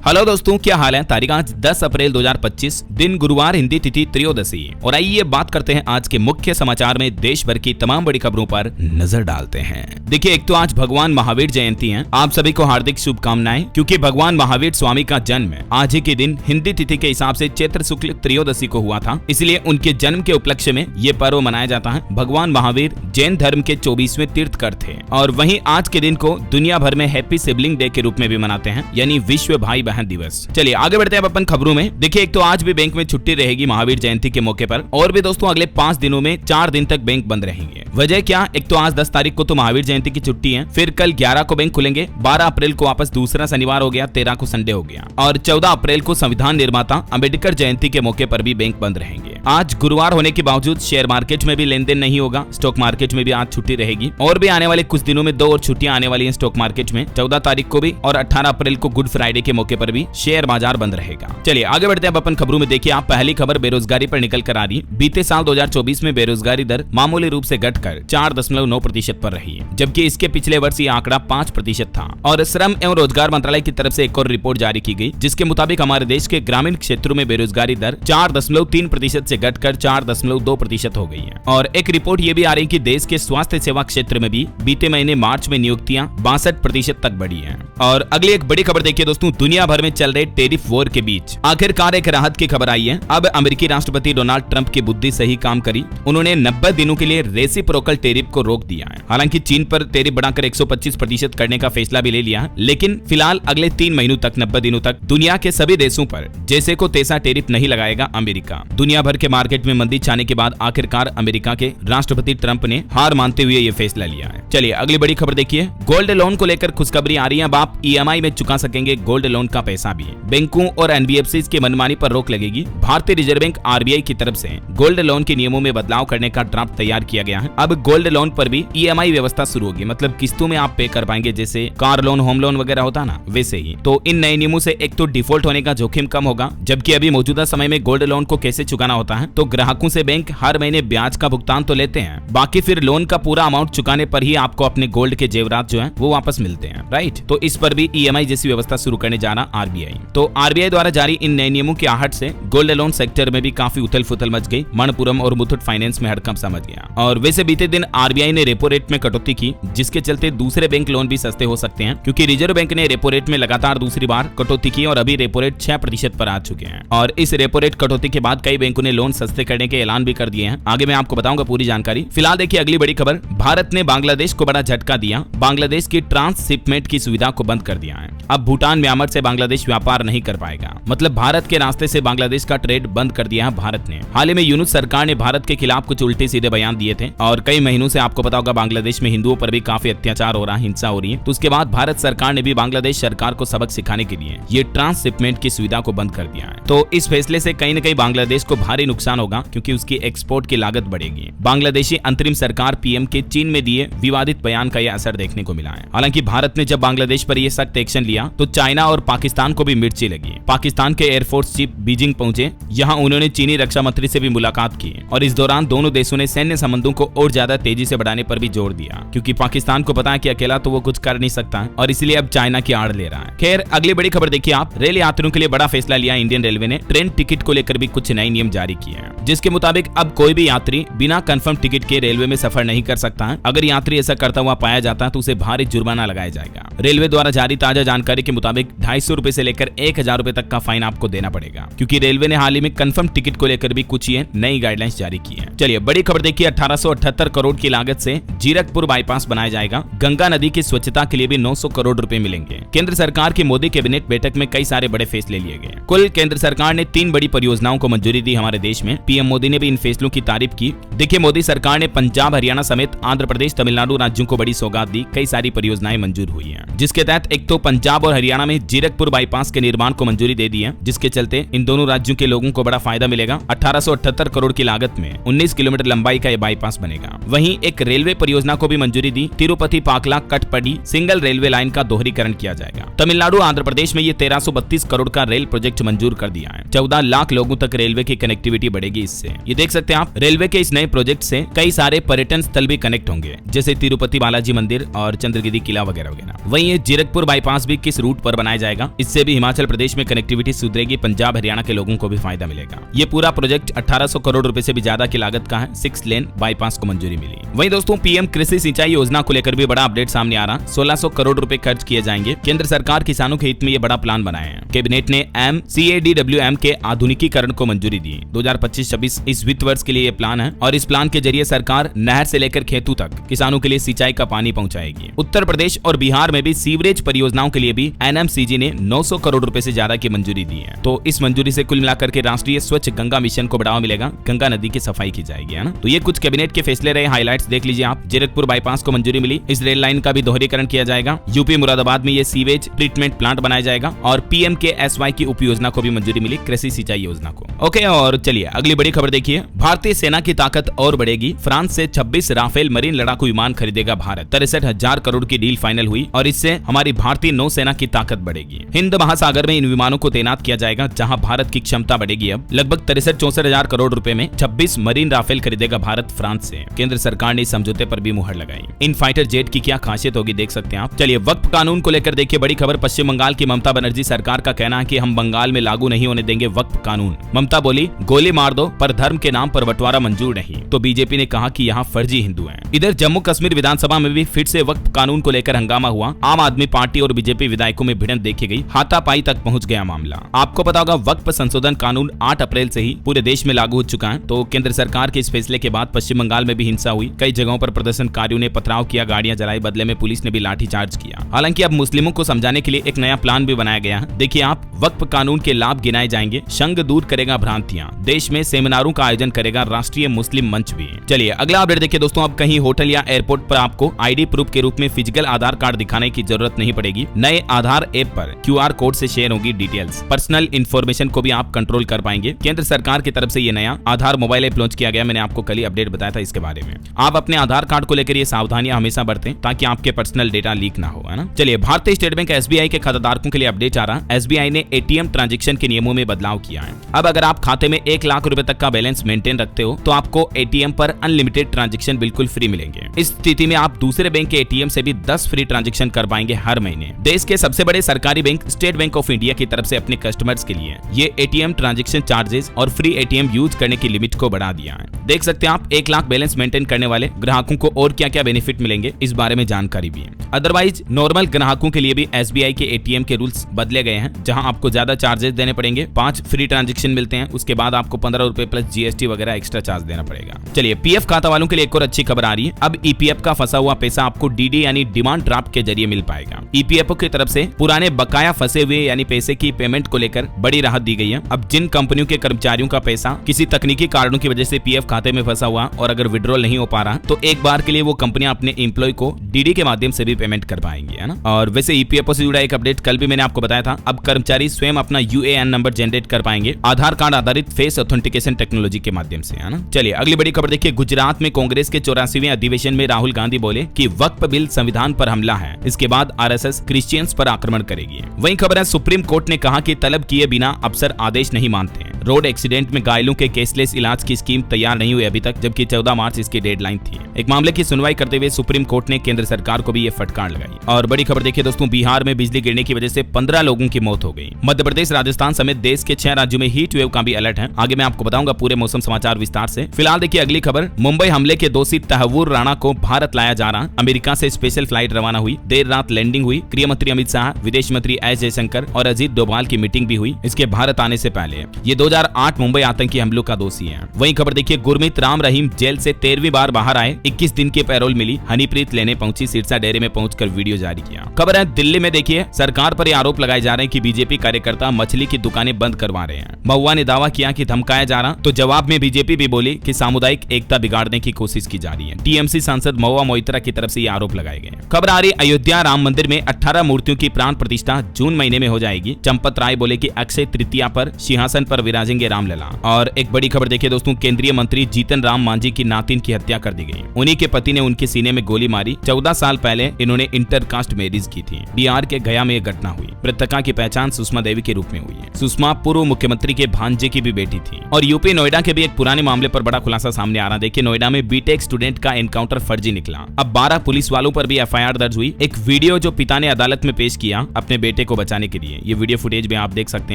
Hello दोस्तों, क्या हाल है। तारीख आज 10 अप्रैल 2025, दिन गुरुवार, हिंदी तिथि त्रयोदशी। और आइए बात करते हैं आज के मुख्य समाचार में देश भर की तमाम बड़ी खबरों पर नजर डालते हैं। देखिए, एक तो आज भगवान महावीर जयंती है। आप सभी को हार्दिक शुभकामनाएं, क्योंकि भगवान महावीर स्वामी का जन्म आज ही के दिन हिंदी तिथि के हिसाब से चैत्र शुक्ल त्रयोदशी को हुआ था, इसलिए उनके जन्म के उपलक्ष्य में ये पर्व मनाया जाता है। भगवान महावीर जैन धर्म के 24वें तीर्थकर थे। और वहीं आज के दिन को दुनिया भर में हैप्पी सिबलिंग डे के रूप में भी मनाते हैं, यानी विश्व भाई बहन दिवस। चलिए आगे बढ़ते हैं अपन खबरों में। देखिए, एक तो आज भी बैंक में छुट्टी रहेगी महावीर जयंती के मौके पर। और भी दोस्तों, अगले 5 दिनों में 4 दिन तक बैंक बंद रहेंगे। वजह क्या? एक तो आज 10 तारीख को तो महावीर जयंती की छुट्टी है, फिर कल 11 को बैंक खुलेंगे, 12 अप्रैल को वापस दूसरा शनिवार हो गया, 13 को संडे हो गया, और 14 अप्रैल को संविधान निर्माता अंबेडकर जयंती के मौके पर भी बैंक बंद रहेंगे। आज गुरुवार होने के बावजूद शेयर मार्केट में भी लेन देन नहीं होगा, स्टॉक मार्केट में भी आज छुट्टी रहेगी। और भी आने वाले कुछ दिनों में 2 और छुट्टियां आने वाली हैं स्टॉक मार्केट में, 14 तारीख को भी और 18 अप्रैल को गुड फ्राइडे के मौके पर भी शेयर बाजार बंद रहेगा। चलिए आगे बढ़ते हैं अपन खबरों में। देखिए, आप पहली खबर बेरोजगारी पर निकल कर आ रही है। बीते साल 2024 में बेरोजगारी दर मामूली रूप से घटकर 4.9% पर रही है, जबकि इसके पिछले वर्ष ये आंकड़ा 5% था। और श्रम एवं रोजगार मंत्रालय की तरफ से एक और रिपोर्ट जारी की गई, जिसके मुताबिक हमारे देश के ग्रामीण क्षेत्रों में बेरोजगारी दर 4.3% से घटकर 4.2% हो गई है। और एक रिपोर्ट ये भी आ रही है कि देश के स्वास्थ्य सेवा क्षेत्र में भी बीते महीने मार्च में नियुक्तियां 62% तक बढ़ी है। और अगली एक बड़ी खबर देखिए दोस्तों, दुनिया भर में चल रहे टेरिफ वॉर के बीच आखिरकार एक राहत की खबर आई है। अब अमेरिकी राष्ट्रपति डोनाल्ड ट्रंप की बुद्धि सही काम करी। उन्होंने 90 दिनों के लिए रेसिप्रोकल टेरिफ को रोक दिया है। हालांकि चीन पर टेरिफ बढ़ाकर 125% करने का फैसला भी ले लिया है, लेकिन फिलहाल अगले 3 महीनों तक 90 दिनों तक दुनिया के सभी देशों पर जैसे को तैसा टेरिफ नहीं लगाएगा अमेरिका। दुनिया भर के मार्केट में मंदी छाने के बाद आखिरकार अमेरिका के राष्ट्रपति ट्रंप ने हार मानते हुए ये फैसला लिया है। चलिए अगली बड़ी खबर देखिए, गोल्ड लोन को लेकर खुशखबरी आ रही है। अब आप EMI में चुका सकेंगे गोल्ड लोन का पैसा भी। बैंकों और NBFCs की मनमानी पर रोक लगेगी। भारतीय रिजर्व बैंक RBI की तरफ से गोल्ड लोन के नियमों में बदलाव करने का ड्राफ्ट तैयार किया गया है। अब गोल्ड लोन पर भी EMI व्यवस्था शुरू होगी, मतलब किस्तों में आप पे कर पाएंगे, जैसे कार लोन, होम लोन वगैरह होता ना, वैसे ही। तो इन नए नियमों से एक तो डिफॉल्ट होने का जोखिम कम होगा, जबकि अभी मौजूदा समय में गोल्ड लोन को कैसे चुकाना होता है, तो ग्राहकों से बैंक हर महीने ब्याज का भुगतान तो लेते हैं, बाकी फिर लोन का पूरा अमाउंट चुकाने पर ही आपको अपने गोल्ड के जेवरात जो है वो वापस मिलते हैं, राइट। तो इस पर भी EMI जैसी व्यवस्था शुरू करने जा रहा RBI। तो RBI द्वारा जारी इन नए नियमों की आहट से गोल्ड लोन सेक्टर में भी काफी उथल फुथल मच गई। मणपुरम और मुथूट फाइनेंस में हड़कंप समझ गया। और वैसे बीते दिन RBI ने रेपो रेट में कटौती की, जिसके चलते दूसरे बैंक लोन भी सस्ते हो सकते हैं, क्योंकि रिजर्व बैंक ने रेपो रेट में लगातार दूसरी बार कटौती की और अभी रेपो रेट 6% पर आ चुके हैं। और इस रेपो रेट कटौती के बाद कई बैंकों ने लोन सस्ते करने के ऐलान भी कर दिए हैं। आगे मैं आपको बताऊंगा पूरी जानकारी। फिलहाल देखिए अगली बड़ी खबर, भारत ने बांग्लादेश को बड़ा झटका दिया। बांग्लादेश की ट्रांसशिपमेंट की सुविधा को बंद कर दिया है। अब भूटान, म्यांमार से बांग्लादेश व्यापार नहीं कर पाएगा, मतलब भारत के रास्ते से बांग्लादेश का ट्रेड बंद कर दिया है भारत ने। हाल ही में यूनुस सरकार ने भारत के खिलाफ कुछ उल्टे सीधे बयान दिए थे, और कई महीनों से आपको पता होगा बांग्लादेश में हिंदुओं पर भी काफी अत्याचार हो रहा है, हिंसा हो रही है। तो उसके बाद भारत सरकार ने भी बांग्लादेश सरकार को सबक सिखाने के लिए ये ट्रांसशिपमेंट की सुविधा को बंद कर दिया है। तो इस फैसले से कहीं न कहीं बांग्लादेश को भारी नुकसान होगा, क्योंकि उसकी एक्सपोर्ट की लागत बढ़ेगी। बांग्लादेशी अंतरिम सरकार PM के चीन में दिए विवादित बयान का यह असर देखने को मिला है। हालांकि भारत ने जब बांग्लादेश पर यह सख्त एक्शन लिया तो चाइना और पाकिस्तान को भी मिर्ची लगी। पाकिस्तान के एयरफोर्स चीफ बीजिंग पहुंचे, यहाँ उन्होंने चीनी रक्षा मंत्री से भी मुलाकात की, और इस दौरान दोनों देशों ने सैन्य संबंधों को और ज्यादा तेजी से बढ़ाने पर भी जोर दिया, क्योंकि पाकिस्तान को पता है कि अकेला तो वो कुछ कर नहीं सकता, और इसलिए अब चाइना की आड़ ले रहा है। खैर अगली बड़ी खबर देखिए आप, रेल यात्रियों के लिए बड़ा फैसला लिया इंडियन रेलवे ने। ट्रेन टिकट को लेकर भी कुछ नए नियम जारी किए हैं, जिसके मुताबिक अब कोई भी यात्री बिना कंफर्म टिकट के रेलवे में सफर नहीं कर सकता है। अगर यात्री ऐसा करता हुआ पाया जाता है तो उसे भारी जुर्माना लगाया जाएगा। रेलवे द्वारा जारी ताजा जानकारी के मुताबिक 250 रुपए से लेकर 1000 रुपए तक का फाइन आपको देना पड़ेगा, क्योंकि रेलवे ने हाल ही में कंफर्म टिकट को लेकर भी कुछ ये नई गाइडलाइंस जारी की है। चलिए बड़ी खबर देखिए, 1878 करोड़ की लागत से जीरकपुर बाईपास बनाया जाएगा। गंगा नदी की स्वच्छता के लिए भी 900 करोड़ रुपए मिलेंगे। केंद्र सरकार की मोदी कैबिनेट बैठक में कई सारे बड़े फैसले लिए गए। कुल केंद्र सरकार ने 3 बड़ी परियोजनाओं को मंजूरी दी हमारे देश में। PM मोदी ने भी इन फैसलों की तारीफ की। देखिए, मोदी सरकार ने पंजाब, हरियाणा समेत आंध्र प्रदेश, तमिलनाडु राज्यों को बड़ी सौगात दी। कई सारी परियोजनाएं मंजूर हुई हैं, जिसके तहत एक तो पंजाब और हरियाणा में जीरकपुर बाईपास के निर्माण को मंजूरी दे दी है, जिसके चलते इन दोनों राज्यों के लोगों को बड़ा फायदा मिलेगा। 1878 करोड़ की लागत में 19 किलोमीटर लंबाई का यह बाईपास बनेगा। वहीं एक रेलवे परियोजना को भी मंजूरी दी। Tirupati Pakala Katpadi single railway line का दोहरीकरण किया जाएगा। तमिलनाडु, आंध्र प्रदेश में ये 1332 करोड़ का रेल प्रोजेक्ट मंजूर कर दिया है। 14 लाख लोगों तक रेलवे की कनेक्टिविटी कनेक्टिविटी बढ़ेगी इससे। ये देख सकते हैं आप, रेलवे के इस नए प्रोजेक्ट से कई सारे पर्यटन स्थल भी कनेक्ट होंगे, जैसे तिरुपति बालाजी मंदिर और चंद्रगिरी किला वगैरह वगैरह। वहीं ये जीरकपुर बाईपास भी किस रूट पर बनाया जाएगा, इससे भी हिमाचल प्रदेश में कनेक्टिविटी सुधरेगी, पंजाब हरियाणा के लोगों को भी फायदा मिलेगा। ये पूरा प्रोजेक्ट 1800 करोड़ रुपए से भी ज्यादा की लागत का है। 6 लेन बाईपास को मंजूरी मिली। वहीं दोस्तों पीएम कृषि सिंचाई योजना को लेकर भी बड़ा अपडेट सामने आ रहा। 1600 करोड़ रुपए खर्च किए जाएंगे। केंद्र सरकार किसानों के हित में ये बड़ा प्लान बनाया है। कैबिनेट ने MCADWM के आधुनिकीकरण को मंजूरी दी। 2025-26 इस वित्त वर्ष के लिए ये प्लान है और इस प्लान के जरिए सरकार नहर से लेकर खेतों तक किसानों के लिए सिंचाई का पानी पहुंचाएगी। उत्तर प्रदेश और बिहार में भी सीवरेज परियोजनाओं के लिए भी NMCG ने 900 करोड़ रुपए से ज्यादा की मंजूरी दी है। तो इस मंजूरी से कुल मिलाकर के राष्ट्रीय स्वच्छ गंगा मिशन को बढ़ावा मिलेगा, गंगा नदी की सफाई की जाएगी, है ना। तो ये कुछ कैबिनेट के फैसले रहे, हाइलाइट्स देख लीजिए आप। जीरकपुर बाईपास को मंजूरी मिली, इस रेल लाइन का भी दोहरीकरण किया जाएगा। यूपी मुरादाबाद में ये सीवेज ट्रीटमेंट प्लांट बनाया जाएगा और PMKSY की उपयोजना को भी मंजूरी मिली, कृषि सिंचाई योजना को। ओके, और चलिए अगली बड़ी खबर देखिए। भारतीय सेना की ताकत और बढ़ेगी, फ्रांस से 26 राफेल मरीन लड़ाकू विमान खरीदेगा भारत। 63,000 करोड़ की डील फाइनल हुई और इससे हमारी भारतीय नौसेना की ताकत बढ़ेगी। हिंद महासागर में इन विमानों को तैनात किया जाएगा, जहां भारत की क्षमता बढ़ेगी। अब लगभग 63-64,000 करोड़ रुपए में 26 मरीन राफेल खरीदेगा भारत फ्रांस से। केंद्र सरकार ने समझौते पर भी मुहर लगाई। इन फाइटर जेट की क्या खासियत होगी देख सकते हैं आप। चलिए वक्फ कानून को लेकर देखिए बड़ी खबर। पश्चिम बंगाल की ममता बनर्जी सरकार का कहना है कि हम बंगाल में लागू नहीं होने देंगे वक्फ कानून। ममता बोली, गोली मार दो पर धर्म के नाम पर बंटवारा मंजूर नहीं। तो बीजेपी ने कहा कि यहाँ फर्जी हिंदू हैं। इधर जम्मू कश्मीर विधानसभा में भी फिर से वक्फ कानून को लेकर हंगामा हुआ। आम आदमी पार्टी और बीजेपी विधायकों में भिड़ंत देखी गई, हाथापाई तक पहुंच गया मामला। आपको पता होगा वक्फ संशोधन कानून 8 अप्रैल से ही पूरे देश में लागू हो चुका है। तो केंद्र सरकार के इस फैसले के बाद पश्चिम बंगाल में भी हिंसा हुई। कई जगहों पर प्रदर्शनकारियों ने पथराव किया, गाड़ियां जलाई, बदले में पुलिस ने भी लाठीचार्ज किया। हालांकि अब मुस्लिमों को समझाने के लिए एक नया प्लान भी बनाया गया है। देखिए आप, वक्फ कानून के लाभ गिनाए जाएंगे, संघ दूर करेगा भ्रांतियां, देश में सेमिनारों का आयोजन करेगा राष्ट्रीय मुस्लिम मंच भी। चलिए अगला अपडेट देखिए दोस्तों। अब कहीं होटल या एयरपोर्ट पर आपको ID प्रूफ के रूप में फिजिकल आधार कार्ड दिखाने की जरूरत नहीं पड़ेगी। नए आधार ऐप पर QR कोड से शेयर होगी डिटेल्स। पर्सनल इंफॉर्मेशन को भी आप कंट्रोल कर पाएंगे। केंद्र सरकार की तरफ से ये नया आधार मोबाइल ऐप लॉन्च किया गया। मैंने आपको कल ही अपडेट बताया था इसके बारे में। आप अपने आधार कार्ड को लेकर ये सावधानियां हमेशा बरतें ताकि आपके पर्सनल डेटा लीक ना हो, है ना। चलिए भारतीय स्टेट बैंक SBI के खाताधारकों के लिए अपडेट आ रहा। SBI ने ATM ट्रांजैक्शन के नियमों में बदलाव किया है। अब अगर आप खाते में 1 लाख रुपए तक का बैलेंस मेंटेन रखते हो तो आपको ATM पर अनलिमिटेड ट्रांजैक्शन बिल्कुल फ्री मिलेंगे। इस स्थिति में आप दूसरे बैंक के ATM से भी 10 फ्री ट्रांजैक्शन कर पाएंगे हर महीने। देश के सबसे बड़े सरकारी bank state bank of India की तरफ से अपने कस्टमर्स के लिए ये ATM ट्रांजैक्शन चार्जेस और फ्री ATM यूज करने की लिमिट को बढ़ा दिया है। देख सकते हैं आप, 1 लाख बैलेंस मेंटेन करने वाले ग्राहकों को और क्या क्या बेनिफिट मिलेंगे, इस बारे में जानकारी भी है। अदरवाइज नॉर्मल ग्राहकों के लिए भी SBI के ATM के रूल्स बदले गए हैं, जहां आपको ज्यादा चार्जेस देने पड़ेंगे। 5 फ्री ट्रांजैक्शन मिलते हैं, उसके बाद आपको 15 रुपए प्लस GST वगैरह एक्स्ट्रा चार्ज देना पड़ेगा। चलिए PF खाता वालों के लिए एक और अच्छी खबर आ रही है। अब EPF का फंसा हुआ पैसा आपको DD यानी डिमांड ड्राफ्ट के जरिए मिल पाएगा। EPFO की तरफ से पुराने बकाया फंसे हुए यानी पैसे की पेमेंट को लेकर बड़ी राहत दी गई है। अब जिन कंपनियों के कर्मचारियों का पैसा किसी तकनीकी कारणों की वजह से PF खाते में फंसा हुआ और अगर विड्रॉल नहीं हो पा रहा तो एक बार के लिए वो कंपनियां अपने एम्प्लॉय को DD के माध्यम से भी पेमेंट कर पाएंगी, है ना। और वैसे EPFO से जुड़ा एक अपडेट कल भी मैंने आपको बताया था। अब कर्मचारी स्वयं अपना UAN नंबर जनरेट कर पाएंगे आधार कार्ड आधारित फेस ऑथेंटिकेशन टेक्नोलॉजी के माध्यम से, है ना। चलिए अगली बड़ी खबर देखिए। गुजरात में कांग्रेस के 84वें अधिवेशन में राहुल गांधी बोले कि वक्फ बिल संविधान पर हमला है। इसके बाद RSS क्रिश्चियंस पर आक्रमण करेगी। वहीं खबर है सुप्रीम कोर्ट ने कहा कि तलब किए बिना अफसर आदेश नहीं मानते। रोड एक्सीडेंट में घायलों के केसलेस इलाज की स्कीम तैयार नहीं हुई अभी तक, जबकि 14 मार्च इसकी डेडलाइन थी। एक मामले की सुनवाई करते हुए सुप्रीम कोर्ट ने केंद्र सरकार को भी ये फटकार लगाई। और बड़ी खबर देखिए दोस्तों, बिहार में बिजली गिरने की वजह से 15 लोगों की मौत हो गई। मध्य प्रदेश, राजस्थान समेत देश के 6 राज्यों में हीट वेव का भी अलर्ट है। आगे मैं आपको बताऊंगा पूरे मौसम समाचार विस्तार से। फिलहाल देखिए अगली खबर। मुंबई हमले के दोषी तहव्वुर राणा को भारत लाया जा रहा। अमेरिका से स्पेशल फ्लाइट रवाना हुई, देर रात लैंडिंग हुई। गृह मंत्री अमित शाह, विदेश मंत्री एस जयशंकर और अजीत डोभाल की मीटिंग भी हुई इसके भारत आने से पहले। ये 2008 मुंबई आतंकी हमलों का दोषी है। वहीं खबर देखिए, गुरमीत राम रहीम जेल से 13वीं बार बाहर आए। 21 दिन की पैरोल मिली। हनीप्रीत लेने पहुंची, सिरसा डेरे में पहुंचकर वीडियो जारी किया। खबर है दिल्ली में देखिए, सरकार पर आरोप लगाए जा रहे हैं कि बीजेपी कार्यकर्ता मछली की दुकानें बंद करवा रहे हैं। महुआ ने दावा किया कि धमकाया जा रहा, तो जवाब में बीजेपी भी बोली कि सामुदायिक एकता बिगाड़ने की कोशिश की जा रही है। TMC सांसद महुआ मोइत्रा की तरफ से ये आरोप लगाए गए। खबर आ रही, अयोध्या राम मंदिर में 18 मूर्तियों की प्राण प्रतिष्ठा जून महीने में हो जाएगी। चंपत राय बोले कि अक्षय तृतीया पर सिंहासन पर विराज त्याजेंगे रामलला। और एक बड़ी खबर देखिए दोस्तों, केंद्रीय मंत्री जीतन राम मांझी की नातिन की हत्या कर दी गई। उन्हीं के पति ने उनके सीने में गोली मारी। 14 साल पहले इन्होंने इंटरकास्ट मैरिज की थी। बिहार के गया में यह घटना हुई। मृतका की पहचान सुषमा देवी के रूप में हुई है। सुषमा पूर्व मुख्यमंत्री के भांजे की भी बेटी थी। और यूपी नोएडा के भी एक पुराने मामले पर बड़ा खुलासा सामने आ रहा। देखिए, नोएडा में बीटेक स्टूडेंट का एनकाउंटर फर्जी निकला। अब 12 पुलिस वालों पर भी एफआईआर दर्ज हुई। एक वीडियो जो पिता ने अदालत में पेश किया अपने बेटे को बचाने के लिए, ये वीडियो फुटेज में आप देख सकते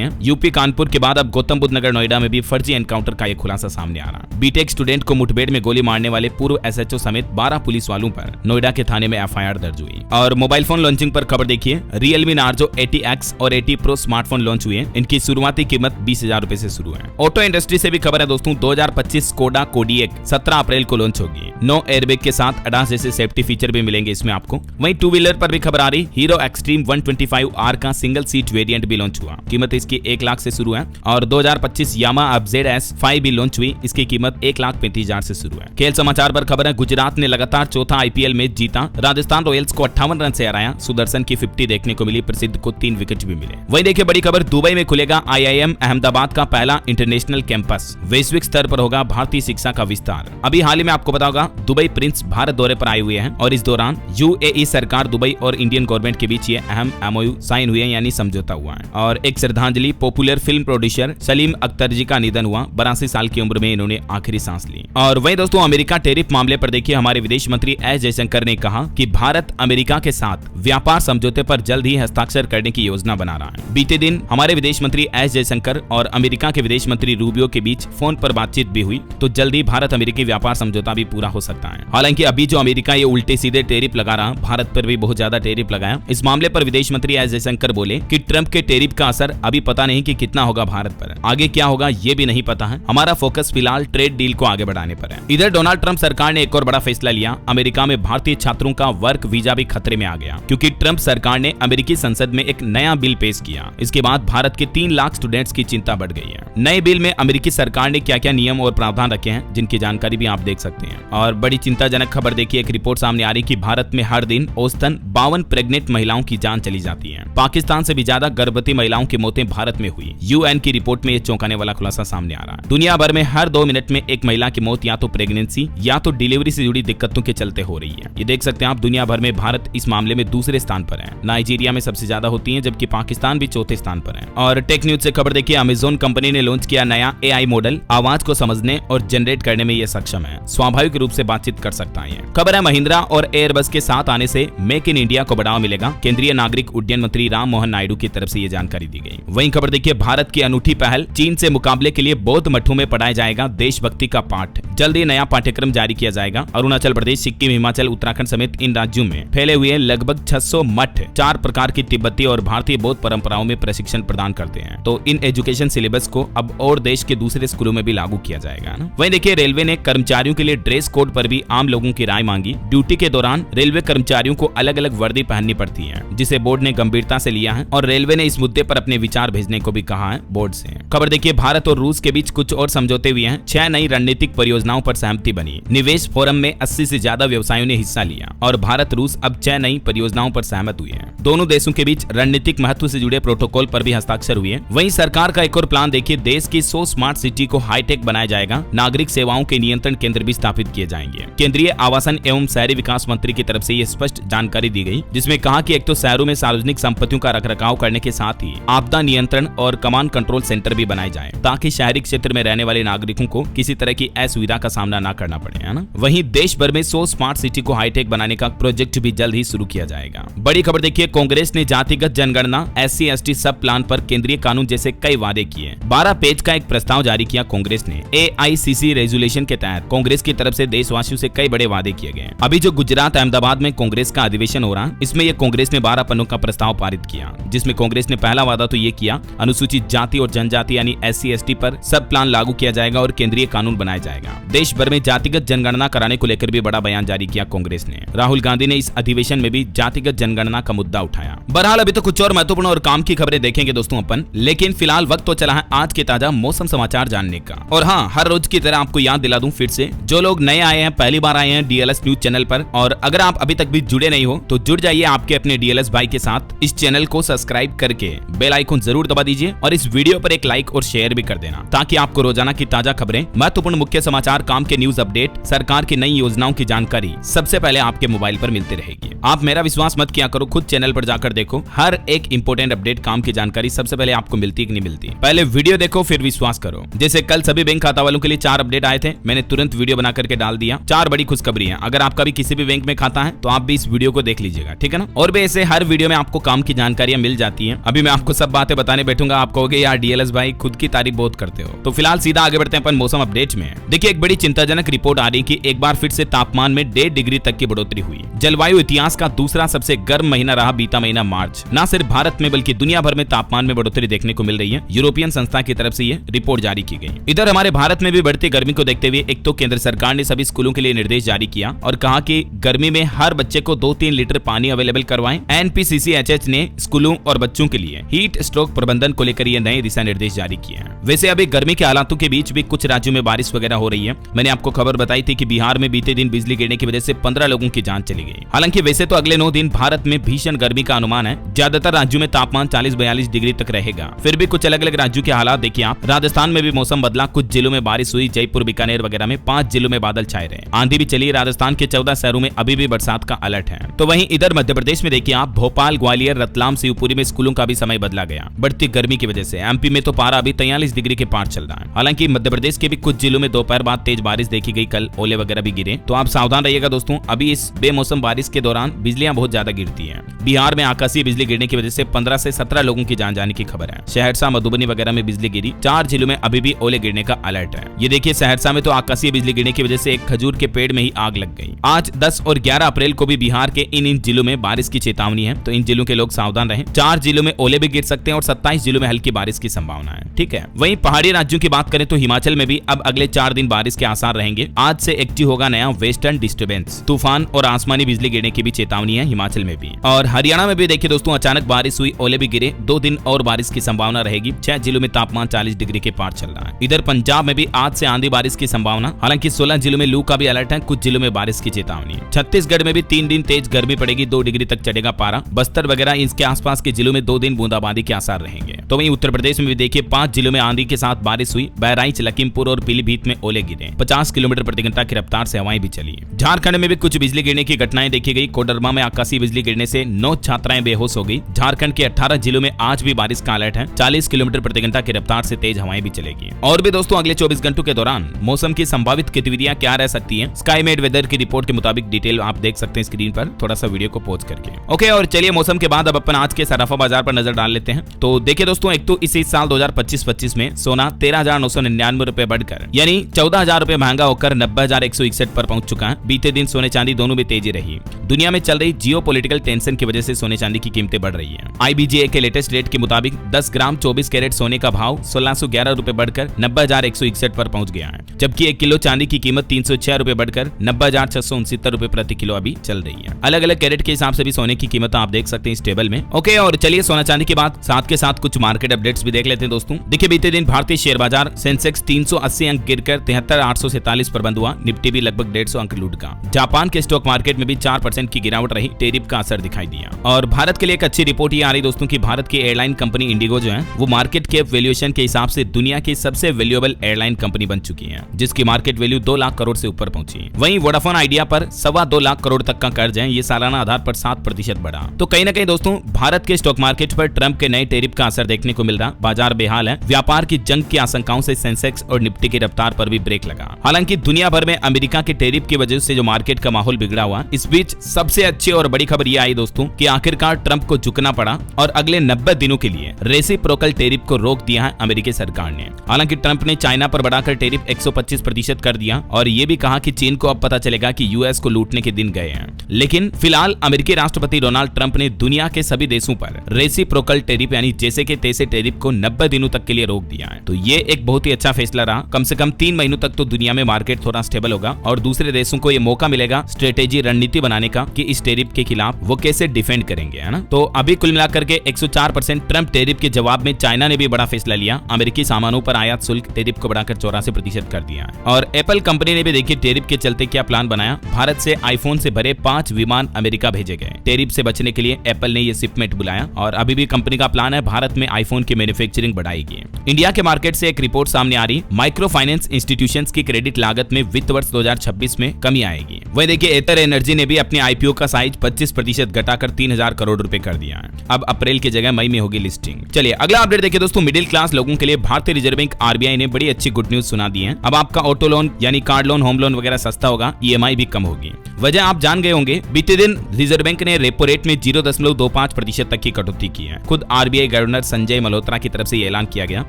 हैं। यूपी कानपुर के बाद अब गौतम बुद्ध नगर नोएडा में भी फर्जी एनकाउंटर का एक खुलासा सामने आ रहा। बीटेक स्टूडेंट को मुठभेड़ में गोली मारने वाले पूर्व एसएचओ समेत 12 पुलिस वालों पर नोएडा के थाने में एफआईआर दर्ज हुई। और मोबाइल फोन लॉन्चिंग पर खबर देखिए, Realme Narzo 80X और 80 Pro स्मार्टफोन लॉन्च हुए। इनकी शुरुआती कीमत 20,000 रुपए से शुरू है। ऑटो इंडस्ट्री से भी खबर है दोस्तों, 2025 स्कोडा कोडिएक 17 अप्रैल को लॉन्च होगी। 9 एयरबैग के साथ ADAS जैसे सेफ्टी फीचर भी मिलेंगे इसमें आपको। वहीं टू व्हीलर पर भी खबर आ रही, हीरो एक्सट्रीम 125R का सिंगल सीट वेरिएंट भी लॉन्च हुआ। कीमत इसकी 1 लाख से शुरू है। और 2025 यामाहा ZS 5 भी लॉन्च हुई। इसकी कीमत 1,35,000 से शुरू है। खेल समाचार पर खबर है, गुजरात ने लगातार चौथा आईपीएल मैच जीता। राजस्थान रॉयल्स को 58 रन से हराया। सुदर्शन की 50 देखने को मिली। प्रसिद्ध को 3 विकेट भी मिले। वहीं देखिए बड़ी खबर, दुबई में खुलेगा IIM अहमदाबाद का पहला इंटरनेशनल कैंपस। वैश्विक स्तर पर होगा भारतीय शिक्षा का विस्तार। अभी हाल ही में आपको बताओगा, दुबई प्रिंस भारत दौरे पर आए हुए हैं और इस दौरान UAE सरकार, दुबई और इंडियन गवर्नमेंट के बीच ये अहम MOU साइन हुए हैं, यानी समझौता हुआ है। और एक श्रद्धांजलि, popular film producer Salim Akhtar ji का निधन हुआ। 82 साल की उम्र में इन्होंने आखिरी सांस ली। और वहीं दोस्तों, अमेरिका टेरिफ मामले पर देखिए, हमारे विदेश मंत्री एस जयशंकर ने कहा कि भारत अमेरिका के साथ व्यापार समझौते पर जल्द ही हस्ताक्षर करने की योजना बना रहा है। बीते दिन हमारे विदेश मंत्री एस जयशंकर और अमेरिका के विदेश मंत्री रूबियो के बीच फोन पर बातचीत भी हुई, तो जल्द ही भारत अमेरिकी व्यापार समझौता भी पूरा हो सकता है। हालांकि अभी जो अमेरिका ये उल्टे सीधे टेरिफ लगा रहा, भारत पर भी बहुत ज्यादा टेरिफ लगाया। इस मामले पर विदेश मंत्री एस जयशंकर बोले कि ट्रंप के टेरिफ का असर अभी पता नहीं कि कितना होगा भारत पर, आगे क्या होगा ये भी नहीं पता है। हमारा फोकस फिलहाल ट्रेड डील को आगे बढ़ाने पर है। इधर डोनाल्ड ट्रंप सरकार ने एक और बड़ा फैसला लिया। अमेरिका में भारतीय छात्रों का वर्क वीजा भी खतरे में आ गया, क्योंकि ट्रंप सरकार ने अमेरिकी संसद में एक नया बिल पेश किया। इसके बाद भारत के 3 लाख स्टूडेंट्स की चिंता बढ़ गई है। नए बिल में अमेरिकी सरकार ने क्या क्या नियम और प्रावधान रखे हैं, जिनकी जानकारी भी आप देख सकते हैं। और बड़ी चिंताजनक खबर देखिए, एक रिपोर्ट सामने आ रही कि भारत में हर दिन औसतन 52 प्रेग्नेंट महिलाओं की जान चली जाती है। पाकिस्तान से भी ज्यादा गर्भवती महिलाओं की मौतें भारत में हुई। UN की रिपोर्ट में यह चौंकाने वाला खुलासा सामने आ रहा है। दुनिया भर में हर 2 मिनट में एक महिला की मौत या तो प्रेगनेंसी या तो डिलीवरी से जुड़ी दिक्कतों के चलते हो रही है। ये देख सकते हैं आप, दुनिया भर में भारत इस मामले में दूसरे स्थान पर है। नाइजीरिया में सबसे ज्यादा होती है, जबकि पाकिस्तान भी चौथे स्थान पर है। और टेक न्यूज से खबर देखिए, अमेज़न कंपनी ने लॉन्च किया नया AI मॉडल। आवाज को समझने और जनरेट करने में यह सक्षम है। स्वाभाविक रूप से बातचीत कर सकता है। खबर है, महिंद्रा और एयरबस के साथ आने से मेक इन इंडिया को बढ़ावा मिलेगा। केंद्रीय नागरिक उड्डयन मंत्री राम मोहन नायडू की तरफ से यह जानकारी दी गई। वहीं खबर देखिए, भारत की अनूठी पहल, चीन से मुकाबले के लिए बौद्ध मठों में पढ़ाया जाएगा देशभक्ति का पाठ। जल्द ही नया पाठ्यक्रम जारी किया जाएगा। अरुणाचल प्रदेश, सिक्किम, हिमाचल, उत्तराखंड समेत इन राज्यों में फैले हुए लगभग 600 मठ 4 प्रकार की तिब्बती और भारतीय बौद्ध परंपराओं में प्रशिक्षण प्रदान करते हैं। तो इन एजुकेशन सिलेबस को अब और देश के दूसरे स्कूलों में भी लागू किया जाएगा ना। वहीं देखिए, रेलवे ने कर्मचारियों के लिए ड्रेस कोड पर भी आम लोगों की राय मांगी। ड्यूटी के दौरान रेलवे कर्मचारियों को अलग अलग वर्दी पहननी पड़ती है, जिसे बोर्ड ने गंभीरता से लिया है और रेलवे ने इस मुद्दे पर अपने विचार भेजने को भी कहा है बोर्ड से। खबर देखिए, भारत और रूस के बीच कुछ और समझौते हुए हैं। 6 नई रणनीतिक परियोजनाओं पर सहमति बनी। निवेश फोरम में 80 से ज्यादा व्यवसायों ने हिस्सा लिया और भारत रूस अब 6 नई परियोजनाओं पर सहमत हुए हैं। दोनों देशों के बीच रणनीतिक महत्व से जुड़े प्रोटोकॉल पर भी हस्ताक्षर हुए। वहीं सरकार का एक और प्लान देखिए, देश की 100 स्मार्ट सिटी को हाईटेक बनाया जाएगा। नागरिक सेवाओं के नियंत्रण केंद्र भी स्थापित किए जाएंगे। केंद्रीय आवासन एवं शहरी विकास मंत्री की तरफ से यह स्पष्ट जानकारी दी गई, जिसमें कहा कि एक तो शहरों में सार्वजनिक संपत्तियों का रखरखाव करने के साथ ही आपदा नियंत्रण और कमांड कंट्रोल सेंटर भी बनाए जाए, ताकि शहरी क्षेत्र में रहने वाले नागरिकों को किसी तरह की असुविधा का सामना न करना पड़े, है ना। वहीं देश भर में 100 स्मार्ट सिटी को हाईटेक बनाने का प्रोजेक्ट भी जल्द ही शुरू किया जाएगा। बड़ी खबर देखिए, कांग्रेस ने जातिगत जनगणना, SC/ST सब प्लान पर केंद्रीय कानून जैसे कई वादे किए। 12 पेज का एक प्रस्ताव जारी किया कांग्रेस ने। AICC रेजोल्यूशन के तहत कांग्रेस की तरफ से देशवासियों से कई बड़े वादे किए गए। अभी जो गुजरात अहमदाबाद में कांग्रेस का अधिवेशन हो रहा, इसमें यह कांग्रेस ने 12 पन्नों का प्रस्ताव पारित किया, जिसमें कांग्रेस ने पहला वादा तो ये किया, अनुसूचित जाति और जनजाति यानी SC/ST पर सब प्लान लागू किया जाएगा और केंद्रीय कानून बनाया जाएगा। देश भर में जातिगत जनगणना कराने को लेकर भी बड़ा बयान जारी किया कांग्रेस ने। राहुल गांधी ने इस अधिवेशन में भी जातिगत जनगणना का मुद्दा उठाया। बहरहाल अभी तो कुछ और महत्वपूर्ण और काम की खबरें देखेंगे दोस्तों अपन, लेकिन फिलहाल वक्त तो चला है आज के ताजा मौसम समाचार जानने का। और हाँ, हर रोज की तरह आपको याद दिला दूं फिर से, जो लोग नए आए हैं, पहली बार आए हैं DLS न्यूज चैनल पर, और अगर आप अभी तक भी जुड़े नहीं हो तो जुड़ जाइए आपके अपने DLS भाई के साथ। इस चैनल को सब्सक्राइब करके बेल आइकन जरूर दबा दीजिए और इस वीडियो पर एक लाइक और शेयर भी कर देना, ताकि आपको रोजाना की ताजा खबरें, महत्वपूर्ण मुख्य समाचार, काम के न्यूज अपडेट, सरकार की नई योजनाओं की जानकारी सबसे पहले आपके मोबाइल पर मिलती रहेगी। आप मेरा विश्वास मत किया करो, खुद चैनल पर जाकर देखो, हर एक इंपोर्टेंट अपडेट, काम की जानकारी सबसे पहले आपको मिलती है कि नहीं मिलती। पहले वीडियो देखो फिर विश्वास करो। जैसे कल सभी बैंक खाता वालों के लिए 4 अपडेट आए थे, मैंने तुरंत वीडियो बना करके डाल दिया। 4 बड़ी खुशखबरी है। अगर आपका भी किसी भी बैंक में खाता है तो आप भी इस वीडियो को देख लीजिएगा, ठीक है ना। और भी ऐसे हर वीडियो में आपको काम की जानकारियां मिल जाती हैं। अभी मैं आपको सब बातें बताने बैठूंगा, आप कहोगे यार डीएलएस भाई खुद की तारीफ बहुत करते हो। तो फिलहाल सीधा आगे बढ़ते हैं अपन मौसम अपडेट में। देखिए एक बड़ी चिंताजनक रिपोर्ट आ रही कि एक बार फिर से तापमान में 1.5 डिग्री तक की बढ़ोतरी हुई। जलवायु इतिहास का दूसरा सबसे गर्म महीना रहा बीता महीना मार्च। न सिर्फ भारत में बल्कि दुनिया भर में तापमान में बढ़ोतरी देखने को मिल रही है। यूरोपियन संस्था की तरफ से ये रिपोर्ट जारी की गई। इधर हमारे भारत में भी बढ़ती गर्मी को देखते हुए एक तो केंद्र सरकार ने सभी स्कूलों के लिए निर्देश जारी किया और कहा कि गर्मी में हर बच्चे को 2-3 लीटर पानी अवेलेबल करवाएं। एनपीसीसीएचएच ने स्कूलों और बच्चों के लिए हीट स्ट्रोक प्रबंधन को लेकर ये नए दिशा निर्देश जारी किए हैं। वैसे अभी गर्मी के हालातों के बीच भी कुछ राज्यों में बारिश वगैरह हो रही है। मैंने आपको खबर बताई थी कि बिहार में बीते दिन बिजली गिरने की वजह से 15 लोगों की जान चली गई। हालांकि वैसे तो अगले 9 दिन भारत में भीषण गर्मी का अनुमान है। ज्यादातर राज्यों में तापमान 40-42 डिग्री तक रहेगा। फिर भी कुछ अलग अलग राज्यों के हालात देखिए आप। राजस्थान में भी मौसम बदला, कुछ जिलों में बारिश हुई। जयपुर, बीकानेर वगैरह में 5 जिलों में बादल छाए रहे। आंधी भी चली। राजस्थान के 14 शहरों में अभी भी बरसात का अलर्ट है। तो वहीं इधर मध्य प्रदेश में देखिए आप, भोपाल, ग्वालियर, रतलाम, शिवपुरी में स्कूलों का भी समय बदला गया बढ़ती गर्मी की वजह से। एमपी में तो पारा अभी 43 डिग्री के पार चल रहा है। हालांकि मध्य प्रदेश के भी कुछ जिलों में दोपहर बाद तेज बारिश देखी गई। कल ओले वगैरह भी गिरे, तो आप सावधान रहिएगा दोस्तों। अभी इस बेमौसम बारिश के दौरान बिजलियां बहुत ज्यादा गिरती हैं। बिहार में आकाशीय बिजली गिरने की वजह से 15 से 17 लोगों की जान जाने की खबर है। सहरसा, मधुबनी वगैरह में बिजली गिरी। 4 जिलों में अभी भी ओले गिरने का अलर्ट है। ये देखिए सहरसा में तो आकाशीय बिजली गिरने की वजह से एक खजूर के पेड़ में ही आग लग गई। आज 10 और 11 अप्रैल को भी बिहार के इन जिलों में बारिश की चेतावनी है, तो इन जिलों के लोग सावधान रहें। 4 जिलों में ओले भी गिर सकते हैं और 27 जिलों में हल्की बारिश की संभावना है, ठीक है। वहीं पहाड़ी राज्यों की बात करें तो हिमाचल में भी अब अगले 4 दिन बारिश के आसार रहेंगे। आज से एक्टिव होगा नया वेस्टर्न डिस्टर्बेंस, तूफान और आसमानी बिजली गिरने की भी चेतावनी है हिमाचल में भी। और हरियाणा में भी देखिए दोस्तों अचानक बारिश हुई, ओले भी गिरे। 2 दिन और बारिश की संभावना रहेगी। 6 जिलों में तापमान 40 डिग्री के पार चल रहा है। इधर पंजाब में भी आज से आंधी बारिश की संभावना। हालांकि 16 जिलों में लू का भी अलर्ट है, कुछ जिलों में बारिश की चेतावनी। छत्तीसगढ़ में भी 3 दिन तेज गर्मी पड़ेगी, 2 डिग्री तक चढ़ेगा पारा। बस्तर वगैरह इसके आसपास के जिलों में 2 दिन बूंदाबांदी के आसार रहेंगे। तो वहीं उत्तर प्रदेश में भी देखिए 5 जिलों में आंधी के साथ बारिश हुई। बहराइच, लखीमपुर और पीलीभीत में ओले गिरे। 50 किलोमीटर प्रति घंटा की रफ्तार से हवाएं भी चली। झारखंड में भी कुछ बिजली गिरने की घटनाएं देखी गई। कोडरमा में आकाशीय बिजली गिरने से 9 छात्राएं बेहोश हो गई। झारखंड के 18 जिलों में आज भी बारिश का अलर्ट है। 40 किलोमीटर प्रति घंटा की रफ्तार से तेज हवाएं भी चलेगी। और भी दोस्तों अगले 24 घंटों के दौरान मौसम की संभावित गतिविधियां क्या रह सकती हैं, स्काई मेड वेदर की रिपोर्ट के मुताबिक डिटेल आप देख सकते हैं स्क्रीन पर, थोड़ा सा वीडियो को पॉज करके। ओके, और चलिए मौसम के बाद अब अपन आज के सराफा बाजार पर नजर डाल लेते हैं। तो देखिए दोस्तों, एक तो इसी साल 2025-25 में सोना 13,999 रुपए बढ़कर यानी 14,000 रुपए महंगा होकर 90,161 पर पहुंच चुका है। बीते दिन सोने चांदी दोनों में तेजी रही। दुनिया में चल रही जियोपॉलिटिकल टेंशन की वजह से सोने चांदी की कीमतें बढ़ रही हैं। IBGA के लेटेस्ट रेट के मुताबिक 10 ग्राम 24 कैरेट सोने का भाव 1611 रुपए बढ़कर 90,161 पर पहुंच गया है, जबकि 1 किलो चांदी की कीमत 306 रुपए बढ़कर 90,669 रुपए प्रति किलो अभी चल रही है। अलग अलग कैरेट के हिसाब से भी सोने की कीमत आप देख सकते हैं इस टेबल में। ओके, और चलिए सोना चांदी के बाद साथ के साथ कुछ मार्केट अपडेट्स भी देख लेते हैं दोस्तों। देखिए बीते दिन भारतीय शेयर बाजार सेंसेक्स 380 अंक गिरकर 73,847 पर बंद हुआ। निफ्टी भी लगभग 150 अंक लूट का। जापान के स्टॉक मार्केट में भी 4% की गिरावट रही। टेरिफ का असर दिखाई दिया। और भारत के लिए एक अच्छी रिपोर्ट ये आ रही दोस्तों कि भारत की एयरलाइन कंपनी इंडिगो जो है वो मार्केट कैप वैल्यूएशन के हिसाब से दुनिया की सबसे वैल्यूएबल एयरलाइन कंपनी बन चुकी है, जिसकी मार्केट वैल्यू 2 लाख करोड़ से ऊपर पहुंची। वहीं वोडाफोन आइडिया पर 2.25 लाख करोड़ तक का कर्ज है। ये सालाना आधार पर 7% बढ़ा। तो कहीं ना कहीं दोस्तों भारत के स्टॉक मार्केट पर ट्रंप के नए टेरिफ का असर देखने को मिल रहा। बाजार बेहाल है। व्यापार की जंग की आशंकाओं से सेंसेक्स और निफ्टी की रफ्तार पर भी ब्रेक लगा। हालांकि दुनिया भर में अमेरिका के टेरिफ की वजह से जो मार्केट का माहौल बिगड़ा हुआ, इस बीच सबसे अच्छी और बड़ी खबर यह आई दोस्तों कि आखिरकार ट्रंप को झुकना पड़ा और अगले 90 दिनों के लिए रेसिप्रोकल टेरिफ को रोक दिया है अमेरिकी सरकार ने। हालांकि ट्रंप ने चाइना पर बढ़ाकर टेरिफ 125% कर दिया और ये भी कहा कि चीन को अब पता चलेगा कि यूएस को लूटने के दिन गए हैं। लेकिन फिलहाल अमेरिकी राष्ट्रपति डोनाल्ड ट्रंप ने दुनिया के सभी देशों पर रेसिप्रोकल टेरिफ यानी जैसे के तैसे टेरिफ को 90 दिनों तक के लिए रोक दिया है। तो ये एक बहुत ही अच्छा फैसला रहा। कम से कम 3 महीनों तक तो दुनिया में मार्केट थोड़ा स्टेबल होगा और दूसरे देशों को ये मौका मिलेगा स्ट्रेटेजी रणनीति बनाने का कि इस टेरिफ के खिलाफ वो कैसे डिफेंड करेंगे, है ना। तो अभी कुल मिलाकर के 104% ट्रंप टेरिफ के जवाब में चाइना ने भी बड़ा फैसला लिया। अमेरिकी सामानों पर आयात शुल्क टेरिफ को बढ़ाकर 84% कर दिया है। और एप्पल कंपनी ने भी देखिए टेरिफ के चलते क्या प्लान बनाया। भारत से आईफोन से भरे 5 विमान अमेरिका भेजे गए। टेरिफ से बचने के लिए एप्पल ने ये शिपमेंट बुलाया और अभी भी कंपनी का प्लान है भारत में आईफोन की मैन्युफैक्चरिंग बढ़ाएगी। आएगी। इंडिया के मार्केट से एक रिपोर्ट सामने आ रही, माइक्रो फाइनेंस इंस्टीट्यूशंस की क्रेडिट लागत में वित्त वर्ष 2026 में कमी आएगी। वही देखिए एथर एनर्जी ने भी अपने आईपीओ का साइज 25% घटाकर 3000 करोड़ रुपए कर दिया है। अब अप्रैल की जगह मई में होगी लिस्टिंग। चलिए अगला अपडेट देखिए दोस्तों, मिडिल क्लास लोगों के लिए भारतीय रिजर्व बैंक आरबीआई ने बड़ी अच्छी गुड न्यूज सुना दी है। अब आपका ऑटो लोन यानी कार लोन, होम लोन वगैरह सस्ता होगा, ईएमआई भी कम होगी। वजह आप जान गए होंगे, बीते दिन रिजर्व बैंक ने रेपो रेट में 0.25% तक की कटौती की है। खुद आरबीआई गवर्नर संजय मल्होत्रा की तरफ से ऐलान किया गया,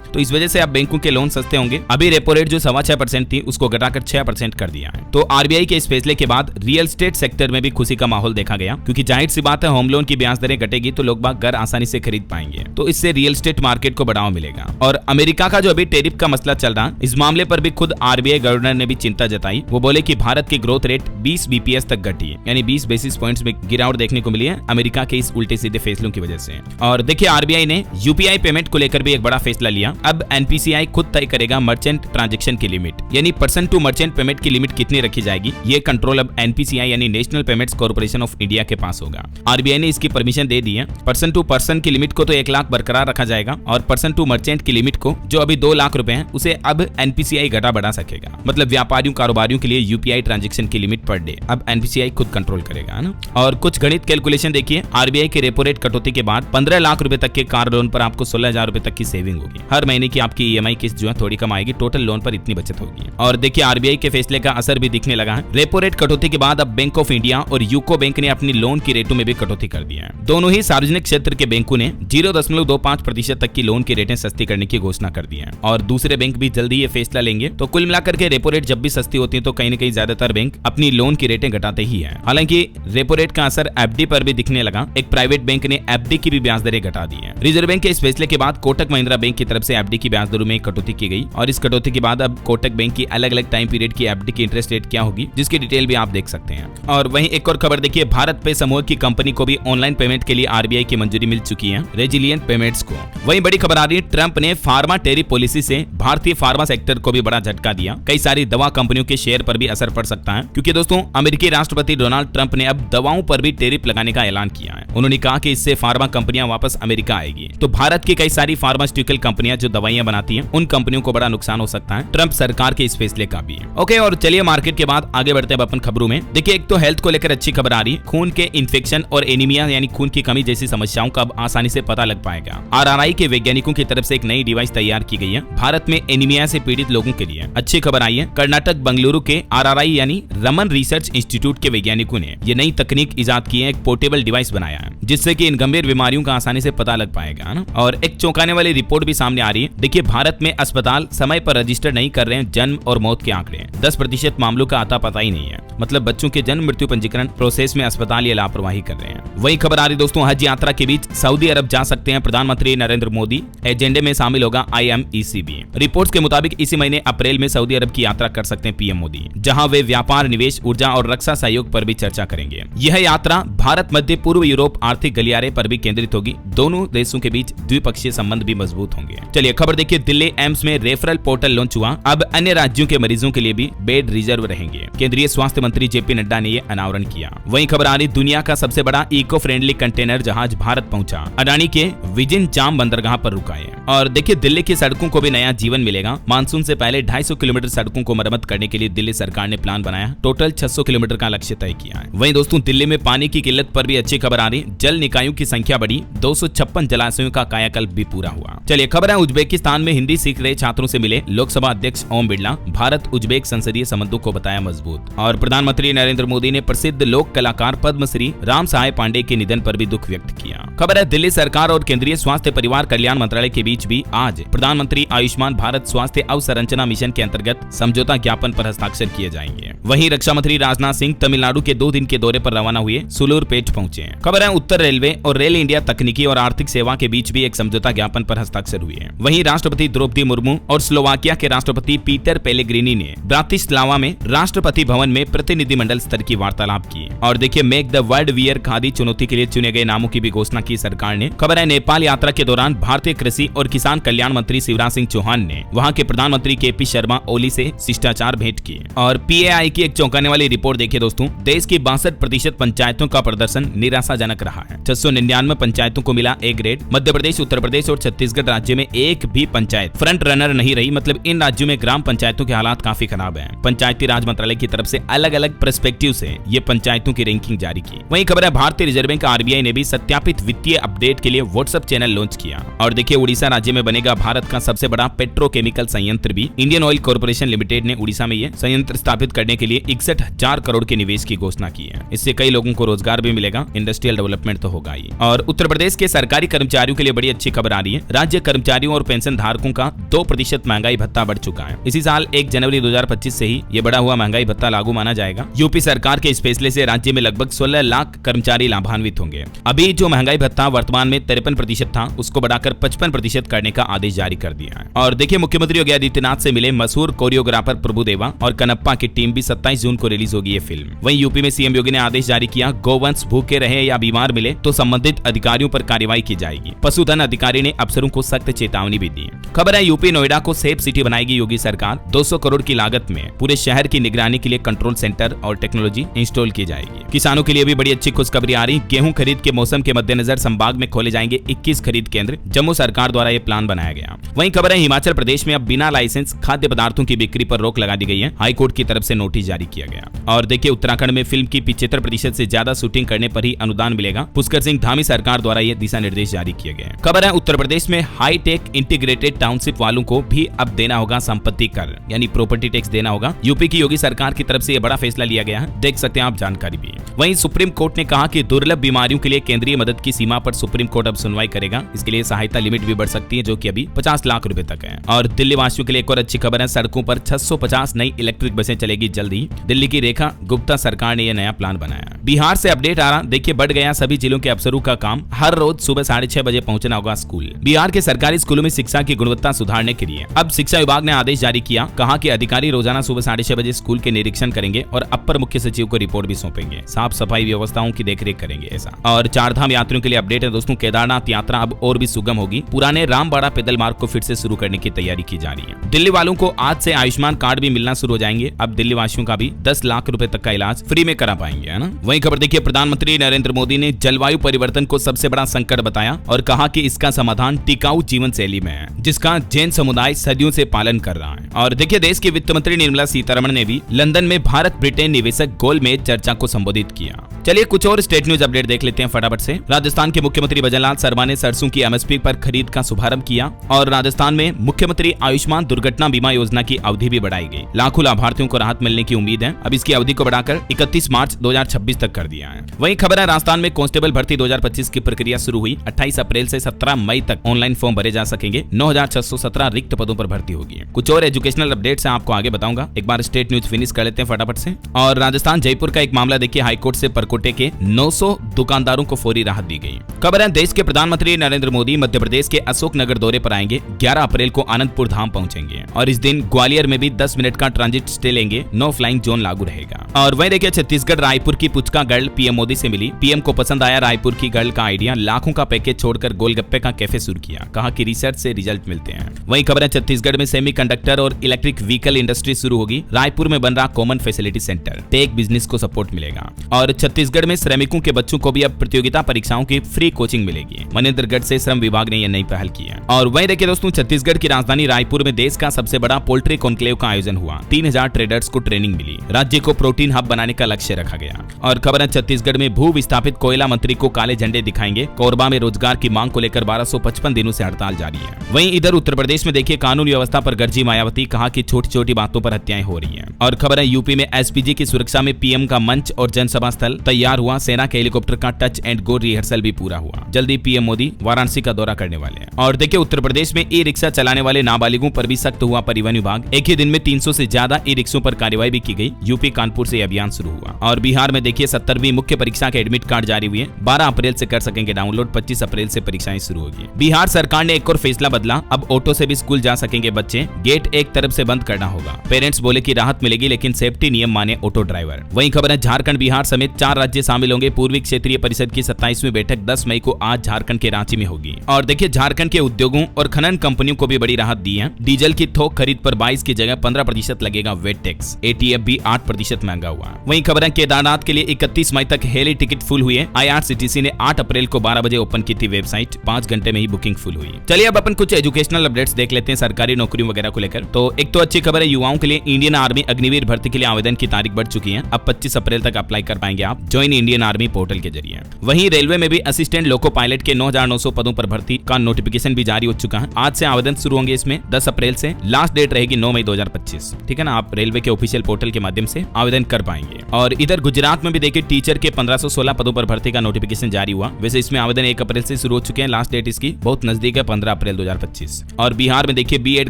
तो इस वजह से अब बैंकों के लोन सस्ते होंगे। अभी रेपो रेट जो 6.25% थी उसको घटाकर 6% कर दिया है। तो आरबीआई के इस फैसले के बाद रियल एस्टेट सेक्टर में भी खुशी का माहौल देखा गया, क्योंकि जाहिर सी बात है होम लोन की ब्याज दरें घटेगी तो लोग बाग घर आसानी से खरीद पाएंगे, तो इससे रियल एस्टेट मार्केट को बढ़ावा मिलेगा। और अमेरिका का जो अभी टैरिफ का मसला चल रहा, इस मामले पर भी खुद आरबीआई गवर्नर ने भी चिंता जताई। वो बोले कि भारत की ग्रोथ रेट 20 बीपीएस तक घटी है, यानी 20 बेसिस पॉइंट्स में गिरावट देखने को मिली है अमेरिका के इस उल्टे सीधे फैसलों की वजह से। और देखिए आरबीआई ने यूपीआई पेमेंट को लेकर भी एक बड़ा फैसला लिया। अब एनपीसीआई खुद तय करेगा मर्चेंट ट्रांजैक्शन की लिमिट, यानी पर्सन टू मर्चेंट पेमेंट की लिमिट कितनी रखी जाएगी, ये कंट्रोल अब एनपीसीआई यानी national payments corporation of India के पास होगा। आरबीआई ने इसकी परमिशन दे दी है। पर्सन टू पर्सन की लिमिट को तो 1 लाख बरकरार रखा जाएगा, और पर्सन टू मर्चेंट की लिमिट को जो अभी 2 लाख रुपए है उसे अब एनपीसीआई घटा बढ़ा सकेगा। मतलब व्यापारियों कारोबारियों के लिए यूपीआई ट्रांजैक्शन की लिमिट पर डे अब एनपीसीआई खुद कंट्रोल करेगा, है ना। और कुछ गणित कैलकुलेशन देखिए, आरबीआई के रेपो रेट कटौती के बाद 15 लाख रुपए तक के कार लोन पर आपको 16,000 रुपए तक की सेविंग होगी। हर महीने की आपकी ईएमआई किस्त जो है थोड़ी कम आएगी, टोटल लोन पर इतनी बचत होगी। और देखिए आरबीआई के फैसले का असर भी दिखने लगा है। रेपो रेट कटौती के बाद अब बैंक ऑफ इंडिया और यूको बैंक ने अपनी लोन की रेटों में भी कटौती कर दी है। दोनों ही सार्वजनिक क्षेत्र के बैंकों ने 0.25% तक की लोन की रेटें सस्ती करने की घोषणा कर दी है, और दूसरे बैंक भी जल्दी ये फैसला लेंगे। तो कुल मिलाकर के रेपो रेट जब भी सस्ती होती है तो कहीं न कहीं ज्यादातर बैंक अपनी लोन की रेटें घटाते ही है। हालांकि रेपो रेट का असर एफडी पर भी दिखने लगा। एक प्राइवेट बैंक ने एफडी की भी ब्याज दरें घटा दी है। रिजर्व बैंक के इस फैसले के बाद कोटक महिंद्रा बैंक की तरफ से एफडी की ब्याज दरों में कटौती की गई, और इस कटौती के बाद अब कोटक बैंक की अलग अलग टाइम पीरियड की एफडी की इंटरेस्ट रेट क्या होगी, जिसकी डिटेल भी आप देख सकते हैं। और वहीं एक और खबर देखिए, भारत पे समूह की कंपनी को भी ऑनलाइन पेमेंट के लिए आरबीआई की मंजूरी मिल चुकी है, रेजिलिएंट पेमेंट्स को। वहीं बड़ी खबर आ रही है, ट्रंप ने फार्मा टैरिफ पॉलिसी से भारतीय फार्मा सेक्टर को भी बड़ा झटका दिया। कई सारी दवा कंपनियों के शेयर पर भी असर पड़ सकता है, क्योंकि दोस्तों अमेरिकी राष्ट्रपति डोनाल्ड ट्रंप ने अब दवाओं पर भी टैरिफ लगाने का ऐलान किया है। उन्होंने कहा कि इससे फार्मा कंपनियां वापस अमेरिका आएगी। तो भारत की कई सारी फार्मास्यूटिकल कंपनियां जो दवाइयां बनाती हैं, उन कंपनियों को बड़ा नुकसान हो सकता है ट्रंप सरकार के इस फैसले का भी। ओके, और चलिए मार्केट के बाद आगे बढ़ते हैं अपन खबरों में। देखिए एक तो हेल्थ को लेकर अच्छी खबर आ रही है, खून के इन्फेक्शन और एनीमिया यानी खून की कमी जैसी समस्याओं का अब आसानी से पता लग पाएगा। आरआरआई के वैज्ञानिकों की तरफ से एक नई डिवाइस तैयार की गई है भारत में एनीमिया से पीड़ित लोगों के लिए। अच्छी खबर आई है, कर्नाटक बंगलुरु के आरआरआई यानी रमन रिसर्च इंस्टीट्यूट के वैज्ञानिकों ने ये नई तकनीक इजाद की है, एक पोर्टेबल डिवाइस बनाया है जिससे कि इन गंभीर बीमारियों का आसानी से पता लग पाएगा ना। और एक चौंकाने वाली रिपोर्ट भी सामने आ रही है। देखिए भारत में अस्पताल समय पर रजिस्टर नहीं कर रहे हैं जन्म और मौत के आंकड़े, 10% मामलों का आता पता ही नहीं है। मतलब बच्चों के जन्म मृत्यु पंजीकरण प्रोसेस में अस्पताल ये लापरवाही कर रहे हैं। वही खबर आ रही दोस्तों, हज यात्रा के बीच सऊदी अरब जा सकते हैं प्रधानमंत्री नरेंद्र मोदी, एजेंडे में शामिल होगा IMECB। रिपोर्ट्स के मुताबिक इसी महीने अप्रैल में सऊदी अरब की यात्रा कर सकते हैं पीएम मोदी, जहां वे व्यापार, निवेश, ऊर्जा और रक्षा सहयोग पर भी चर्चा करेंगे। यह यात्रा भारत मध्य पूर्व यूरोप आर्थिक गलियारे पर भी केंद्रित होगी। दोनों देशों के बीच द्विपक्षीय संबंध भी मजबूत होंगे। चलिए खबर देखिए, दिल्ली एम्स में रेफरल पोर्टल लॉन्च हुआ। अब अन्य राज्यों के मरीजों के लिए भी बेड रिजर्व रहेंगे। केंद्रीय स्वास्थ्य मंत्री JP नड्डा ने ये अनावरण किया। वहीं खबर आ रही, दुनिया का सबसे बड़ा इको फ्रेंडली कंटेनर जहाज भारत पहुंचा, अडानी के विजिन जाम बंदरगाह पर रुका है। और देखिए दिल्ली की सड़कों को भी नया जीवन मिलेगा। मानसून से पहले 250 किलोमीटर सड़कों को मरम्मत करने के लिए दिल्ली सरकार ने प्लान बनाया। टोटल 600 किलोमीटर का लक्ष्य तय किया है। वहीं दोस्तों दिल्ली में पानी की किल्लत पर भी अच्छी खबर आ रही, जल निकायों की संख्या बढ़ी, 256 जलाशयों का कायाकल्प भी पूरा हुआ। चलिए खबर है, उज्बेकिस्तान में हिंदी सीख रहे छात्रों से मिले लोकसभा अध्यक्ष ओम बिरला, भारत उज्बेक संसदीय संबंधों को बताया मजबूत। और प्रधानमंत्री नरेंद्र मोदी ने प्रसिद्ध लोक कलाकार पद्मश्री राम सहाय पांडे के निधन पर भी दुख व्यक्त किया। खबर है, दिल्ली सरकार और केंद्रीय स्वास्थ्य परिवार कल्याण मंत्रालय के बीच भी आज प्रधानमंत्री आयुष्मान भारत स्वास्थ्य अवसंरचना मिशन के अंतर्गत समझौता ज्ञापन पर हस्ताक्षर किए जाएंगे। वहीं रक्षा मंत्री राजनाथ सिंह तमिलनाडु के 2 दिन के दौरे पर रवाना हुए, सुलूरपेट पहुंचे। खबर है, उत्तर रेलवे और रेल इंडिया तकनीकी और आर्थिक सेवा के बीच भी एक समझौता ज्ञापन पर हस्ताक्षर हुए। वहीं राष्ट्रपति द्रौपदी मुर्मू और स्लोवाकिया के राष्ट्रपति पीटर पेलेग्रिनी ने ब्रातिस्लावा में राष्ट्रपति भवन में प्रतिनिधिमंडल स्तर की वार्तालाप की। और देखिए, make the world wear khadi चुनौती के लिए चुने गए नामों की भी घोषणा की सरकार ने। खबर है, नेपाल यात्रा के दौरान भारतीय कृषि और किसान कल्याण मंत्री शिवराज सिंह चौहान ने वहां के प्रधानमंत्री KP शर्मा ओली से शिष्टाचार भेंट की। और PAI की एक चौंकाने वाली रिपोर्ट देखिए दोस्तों, देश की 62% पंचायतों का प्रदर्शन निराशाजनक रहा है। 699 पंचायतों को मिला A ग्रेड। मध्य प्रदेश, उत्तर प्रदेश और छत्तीसगढ़ राज्य में एक भी पंचायत फ्रंट रनर नहीं रही। मतलब इन राज्यों में ग्राम पंचायतों के हालात काफी खराब हैं। पंचायती राज मंत्रालय की तरफ से अलग अलग पर्सपेक्टिव से ये पंचायतों की रैंकिंग जारी की। वहीं खबर है भारतीय रिजर्व बैंक आरबीआई ने भी सत्यापित वित्तीय अपडेट के लिए व्हाट्सएप चैनल लॉन्च किया। और देखिए उड़ीसा राज्य में बनेगा भारत का सबसे बड़ा पेट्रोकेमिकल संयंत्र भी। इंडियन ऑयल कॉर्पोरेशन लिमिटेड ने उड़ीसा में ये संयंत्र स्थापित करने के लिए 61,000 करोड़ के निवेश की घोषणा की है। इससे कई लोगों को रोजगार भी मिलेगा, इंडस्ट्रियल डेवलपमेंट तो होगा ही। और उत्तर प्रदेश के सरकारी कर्मचारियों के लिए बड़ी अच्छी खबर आ रही है। राज्य कर्मचारियों और पेंशन धारकों का 2% महंगाई भत्ता बढ़ चुका है। इसी साल 1 जनवरी 2025 से ही ये बढ़ा हुआ महंगाई भत्ता लागू माना जाएगा। यूपी सरकार के इस फैसले से राज्य में लगभग 16 लाख कर्मचारी लाभान्वित होंगे। अभी जो महंगाई भत्ता वर्तमान में 53% था, उसको बढ़ाकर 55% करने का आदेश जारी कर दिया है। और देखिए मुख्यमंत्री योगी आदित्यनाथ से मिले मशहूर कोरियोग्राफर प्रभुदेवा और कनप्पा की टीम भी 27 जून को रिलीज होगी ये फिल्म। वहीं यूपी में सीएम योगी ने आदेश जारी किया, गोवंश भूखे रहे या बीमार मिले तो संबंधित अधिकारियों पर कार्रवाई की जाएगी। पशुधन अधिकारी ने अफसरों को सख्त चेतावनी भी दी। खबर है यूपी नोएडा को सेफ सिटी बनाएगी योगी सरकार। 200 करोड़ की लागत में पूरे शहर की निगरानी के लिए कंट्रोल सेंटर और टेक्नोलॉजी इंस्टॉल की जाएगी। किसानों के लिए भी बड़ी अच्छी खुशखबरी आ रही। गेहूं खरीद के मौसम के मद्देनजर संभाग में खोले जाएंगे 21 खरीद केंद्र। जम्मू सरकार द्वारा यह प्लान बनाया गया। वहीं खबर है हिमाचल प्रदेश में अब बिना लाइसेंस खाद्य पदार्थों की बिक्री पर रोक लगा दी गई है। हाईकोर्ट की तरफ से नोटिस जारी किया गया। और देखिए उत्तराखंड में फिल्म की 75% से ज्यादा शूटिंग करने पर ही अनुदान मिलेगा। पुष्कर सिंह धामी सरकार द्वारा यह दिशा निर्देश जारी किए गए। खबर है उत्तर प्रदेश में हाईटेक इंटीग्रेटेड टाउनशिप वालों को भी अब देना होगा संपत्ति कर, यानी प्रॉपर्टी टैक्स देना होगा। यूपी की योगी सरकार की तरफ से यह बड़ा फैसला लिया गया है। देख सकते हैं आप जानकारी भी। वहीं सुप्रीम कोर्ट ने कहा कि दुर्लभ बीमारियों के लिए केंद्रीय मदद की सीमा पर सुप्रीम कोर्ट अब सुनवाई करेगा। इसके लिए सहायता लिमिट भी बढ़ सकती है, जो कि अभी 50 लाख रुपए तक है। और दिल्ली वासियों के लिए एक और अच्छी खबर है, सड़कों पर 650 नई इलेक्ट्रिक बसें चलेगी जल्द ही। दिल्ली की रेखा गुप्ता सरकार ने यह नया प्लान बनाया। बिहार से अपडेट आ रहा, देखिए बढ़ गया सभी जिलों के अफसरों का काम। हर रोज सुबह 6:30 बजे पहुंचना होगा स्कूल। बिहार के सरकारी स्कूलों में शिक्षा की गुणवत्ता सुधारने के लिए अब शिक्षा विभाग ने आदेश जारी किया। कहा कि अधिकारी रोजाना सुबह 6:30 बजे स्कूल के निरीक्षण करेंगे और अपर मुख्य सचिव को रिपोर्ट भी सौंपेंगे। साफ सफाई व्यवस्थाओं की देखरेख करेंगे ऐसा। और चारधाम यात्रियों के लिए अपडेट है दोस्तों, केदारनाथ यात्रा अब और भी सुगम होगी। पुराने रामबाड़ा पैदल मार्ग को फिर से शुरू करने की तैयारी की जा रही है। दिल्ली वालों को आज से आयुष्मान कार्ड भी मिलना शुरू हो जाएंगे। अब दिल्ली वासियों का भी 10 लाख रुपए तक का इलाज फ्री में करा पाएंगे, है ना। वहीं खबर देखिए प्रधानमंत्री नरेंद्र मोदी ने जलवायु परिवर्तन को सबसे बड़ा संकट बताया और कहा कि इसका समाधान टिकाऊ जीवन शैली में है, जिसका जैन समुदाय सदियों से पालन कर रहा है। और देखिए देश की वित्त मंत्री निर्मला सीतारमण ने भी लंदन में भारत ब्रिटेन निवेशक गोलमेज चर्चा को संबोधित किया। चलिए कुछ और स्टेट न्यूज अपडेट देख लेते हैं फटाफट से। राजस्थान के मुख्यमंत्री भजनलाल शर्मा ने सरसों की एमएसपी पर खरीद का शुभारंभ किया। और राजस्थान में मुख्यमंत्री आयुष्मान दुर्घटना बीमा योजना की अवधि भी बढ़ाई गई। लाखों लाभार्थियों को राहत मिलने की उम्मीद है। अब इसकी अवधि को बढ़ाकर 31 मार्च 2026 तक कर दिया है। वहीं खबर है राजस्थान में कांस्टेबल भर्ती 2025 की प्रक्रिया शुरू हुई। 28 अप्रैल से 17 मई तक ऑनलाइन फॉर्म भरे जा सकेंगे। 9,617 रिक्त पदों पर भर्ती होगी। कुछ और एजुकेशनल अपडेट्स हैं आपको आगे बताऊंगा। एक बार स्टेट न्यूज फिनिश कर लेते हैं फटाफट से। और राजस्थान जयपुर का एक मामला देखिए, हाईकोर्ट से परकोटे के 900 दुकानदारों को फौरी राहत दी गई। खबर है देश के प्रधानमंत्री नरेंद्र मोदी मध्य प्रदेश के अशोकनगर दौरे पर आएंगे। 11 अप्रैल को आनंदपुर धाम पहुंचेंगे और इस दिन ग्वालियर में भी 10 मिनट का ट्रांजिट स्टे लेंगे। नो फ्लाइंग जोन लागू रहेगा। और वहीं देखिए छत्तीसगढ़ रायपुर की पुचका गर्ल पीएम मोदी से मिली। पीएम को पसंद आया रायपुर की गर्ल का आइडिया। लाखों का पैकेज छोड़कर गोलगप्पे का कैफे शुरू किया। कहा कि रिसर्च से रिजल्ट मिलते हैं। वहीं खबर है छत्तीसगढ़ में सेमीकंडक्टर और इलेक्ट्रिक व्हीकल इंडस्ट्री शुरू होगी। रायपुर में बन रहा common facility centre. Tech business को सपोर्ट मिलेगा। और छत्तीसगढ़ में श्रमिकों के बच्चों को भी अब प्रतियोगिता परीक्षाओं की फ्री कोचिंग मिलेगी। मनेंद्रगढ़ से श्रम विभाग ने यह नई पहल की है। और वहीं देखिए दोस्तों छत्तीसगढ़ की राजधानी रायपुर में देश का सबसे बड़ा पोल्ट्री कॉन्क्लेव का आयोजन हुआ। 3000 ट्रेडर्स को ट्रेनिंग मिली। राज्य को प्रोटीन हब बनाने का लक्ष्य रखा गया। और खबर है छत्तीसगढ़ में भू विस्थापित कोयला मंत्री को काले झंडे दिखाएंगे। कोरबा में रोजगार की मांग को लेकर 1255 दिनों से हड़ताल जारी है। वहीं इधर उत्तर प्रदेश में देखिए कानून व्यवस्था पर गरजी मायावती। कहा कि छोटी छोटी बातों पर हत्याएं हो रही हैं। और खबर है यूपी में एसपीजी की सुरक्षा में पीएम का मंच और जनसभा स्थल तैयार हुआ। सेना के हेलीकॉप्टर का टच एंड गो रिहर्सल भी पूरा हुआ। जल्दी पीएम मोदी वाराणसी का दौरा करने वाले हैं। और देखिए उत्तर प्रदेश में ई रिक्शा चलाने वाले नाबालिगों पर भी सख्त हुआ परिवहन विभाग। एक ही दिन में 300 से ज्यादा ई रिक्शों पर कार्रवाई भी की गई। यूपी कानपुर से अभियान शुरू हुआ। और बिहार में देखिए 70वीं मुख्य परीक्षा के एडमिट कार्ड जारी हुए। 12 अप्रैल से कर सकेंगे डाउनलोड। 25 अप्रैल से परीक्षाएं शुरू होगी। बिहार सरकार ने एक और फैसला बदला। अब ऑटो से भी स्कूल जा सकेंगे बच्चे। गेट एक तरफ से बंद करना होगा। पेरेंट्स बोले कि राहत मिलेगी, लेकिन सेफ्टी नियम माने ऑटो ड्राइवर। वहीं खबर है झारखंड बिहार समेत 4 राज्य शामिल होंगे। पूर्वी क्षेत्रीय परिषद की 27वीं बैठक 10 मई को आज झारखंड के रांची में होगी। और देखिए झारखंड के उद्योगों और खनन कंपनियों को भी बड़ी राहत दी है। डीजल की थोक खरीद पर 22 की जगह 15% लगेगा वेट टैक्स। एटीएफ भी 8% महंगा हुआ। वहीं खबर है केदारनाथ के लिए 31 मई तक हेली टिकट फुल हुई है। IRCTC ने 8 अप्रैल को 12 बजे ओपन की थी वेबसाइट। 5 घंटे में ही बुकिंग फुल हुई। हुई। चलिए अब अपन कुछ एजुकेशनल अपडेट्स देख लेते हैं सरकारी नौकरियों वगैरह को लेकर। तो एक तो अच्छी खबर है, युवाओं के लिए इंडियन आर्मी अग्निवीर भर्ती के लिए आवेदन की तारीख बढ़ चुकी है। अब 25 अप्रैल तक अप्लाई कर पाएंगे आप ज्वाइन इंडियन आर्मी पोर्टल के जरिए। वहीं रेलवे में भी असिस्टेंट लोको पायलट के 9,900 पदों पर भर्ती का नोटिफिकेशन भी जारी हो चुका है। आज से आवेदन शुरू होंगे इसमें 10 अप्रैल से, लास्ट डेट रहेगी 9 मई 2025। ठीक है ना, आप रेलवे के ऑफिशियल पोर्टल के माध्यम से आवेदन कर पाएंगे। और इधर गुजरात में भी देखिए टीचर के 1516 पदों पर भर्ती का नोटिफिकेशन जारी हुआ। वैसे इसमें आवेदन 1 अप्रैल से शुरू हो चुके हैं, लास्ट डेट इसकी बहुत नजदीक है 15 अप्रैल 2025। और बिहार में देखिए बीएड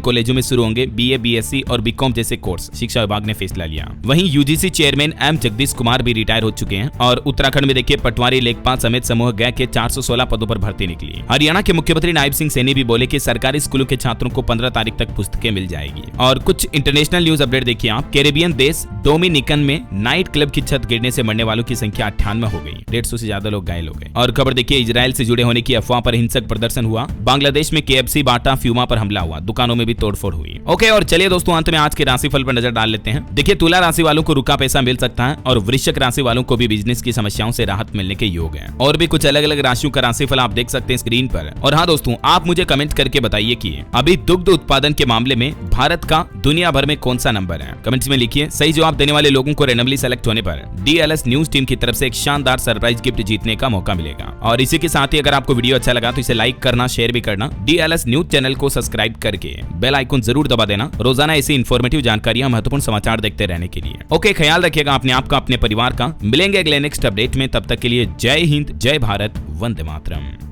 कॉलेजों में शुरू होंगे बीए, बीएससी और बीकॉम जैसे कोर्स, शिक्षा विभाग ने फैसला लिया। वहीं UGC chairman M Jagadesh Kumar भी रिटायर हो चुके हैं। और उत्तराखंड में देखिए पटवारी, लेखपाल समेत समूह गै के 416 पदों पर भर्ती निकली। हरियाणा के मुख्यमंत्री नायब सिंह सैनी भी बोले कि सरकारी स्कूलों के छात्रों को 15 तारीख तक पुस्तकें मिल जाएगी। और कुछ इंटरनेशनल न्यूज अपडेट देखिए आप। कैरेबियन देश डोमिनिकन में नाइट क्लब की छत गिरने से मरने वालों की संख्या 98 हो गई, 150 से ज्यादा लोग घायल हो गए। और खबर देखिए इजराइल से जुड़े होने की अफवाह पर हिंसक प्रदर्शन हुआ। बांग्लादेश में KFC, बाटा, फ्यूमा पर हमला हुआ, दुकानों में भी तोड़फोड़ हुई। ओके, और चलिए दोस्तों अंत में आज के राशिफल पर नजर डाल लेते हैं। देखिए तुला राशि वालों को रुका पैसा मिल सकता है और वृश्चिक राशि वालों को भी बिजनेस की समस्याओं से राहत मिलने के योग है। और भी कुछ अलग अलग राशियों का राशिफल आप देख सकते हैं स्क्रीन पर। और हाँ दोस्तों, आप मुझे कमेंट करके बताइए कि अभी दुग्ध उत्पादन के मामले में भारत का दुनिया भर में कौन सा नंबर है। कमेंट्स में लिखिए। सही जवाब देने वाले लोगों को रैंडमली सेलेक्ट होने पर DLS न्यूज टीम की तरफ से एक शानदार सरप्राइज गिफ्ट जीतने का मौका मिलेगा। और इसी के साथ ही अगर आपको वीडियो अच्छा लगा तो इसे लाइक करना, शेयर भी करना, DLS न्यूज चैनल को सब्सक्राइब करके बेल आइकन जरूर दबा देना रोजाना ऐसी इंफॉर्मेटिव जानकारियां, महत्वपूर्ण समाचार देखते रहने के लिए। ओके, ख्याल रखिएगा अपने आप का, अपने परिवार का। मिलेंगे अगले नेक्स्ट अपडेट में, तब तक के लिए जय हिंद, जय भारत, वंदे मातरम।